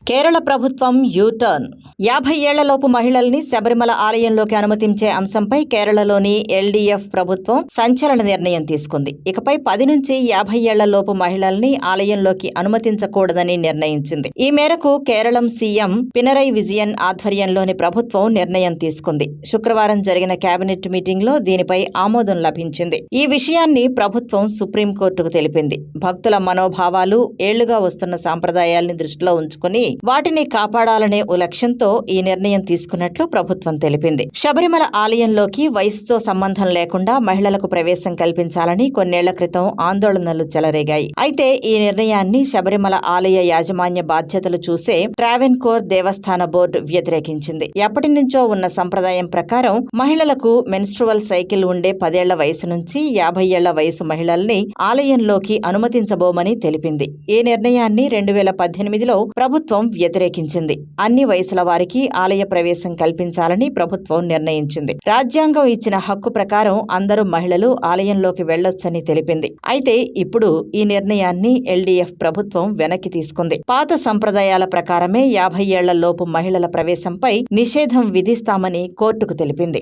కేరళ ప్రభుత్వం యూటర్న్ 50 ఏళ్లలోపు మహిళల్ని శబరిమల ఆలయంలోకి అనుమతించే అంశంపై కేరళలోని ఎల్డీఎఫ్ ప్రభుత్వం సంచలన నిర్ణయం తీసుకుంది. ఇకపై 10 నుంచి 50 ఏళ్లలోపు మహిళల్ని ఆలయంలోకి అనుమతించకూడదని నిర్ణయించింది. ఈ మేరకు కేరళం సీఎం పినరై విజయన్ ఆధ్వర్యంలోని ప్రభుత్వం నిర్ణయం తీసుకుంది. శుక్రవారం జరిగిన కేబినెట్ మీటింగ్లో దీనిపై ఆమోదం లభించింది. ఈ విషయాన్ని ప్రభుత్వం సుప్రీంకోర్టుకు తెలిపింది. భక్తుల మనోభావాలు, ఏళ్లుగా వస్తున్న సాంప్రదాయాల్ని దృష్టిలో ఉంచుకుని వాటిని కాపాడాలనే ఓ లక్ష్యంతో ఈ నిర్ణయం తీసుకున్నట్లు ప్రభుత్వం తెలిపింది. శబరిమల ఆలయంలోకి వయసుతో సంబంధం లేకుండా మహిళలకు ప్రవేశం కల్పించాలని కొన్నేళ్ల క్రితం ఆందోళనలు చెలరేగాయి. అయితే ఈ నిర్ణయాన్ని శబరిమల ఆలయ యాజమాన్య బాధ్యతలు చూసే ట్రావెన్కోర్ దేవస్థాన బోర్డు వ్యతిరేకించింది. ఎప్పటి నుంచో ఉన్న సంప్రదాయం ప్రకారం మహిళలకు మెన్స్ట్రువల్ సైకిల్ ఉండే 10 ఏళ్ల వయసు నుంచి 50 ఏళ్ల వయసు మహిళల్ని ఆలయంలోకి అనుమతించబోమని తెలిపింది. ఈ నిర్ణయాన్ని 2018లో ప్రభుత్వం వ్యతిరేకించింది. అన్ని వయసుల వారికి ఆలయ ప్రవేశం కల్పించాలని ప్రభుత్వం నిర్ణయించింది. రాజ్యాంగం ఇచ్చిన హక్కు ప్రకారం అందరూ మహిళలు ఆలయంలోకి వెళ్లొచ్చని తెలిపింది. అయితే ఇప్పుడు ఈ నిర్ణయాన్ని ఎల్డీఎఫ్ ప్రభుత్వం వెనక్కి తీసుకుంది. పాత సంప్రదాయాల ప్రకారమే 50 ఏళ్ల లోపు మహిళల ప్రవేశంపై నిషేధం విధిస్తామని కోర్టుకు తెలిపింది.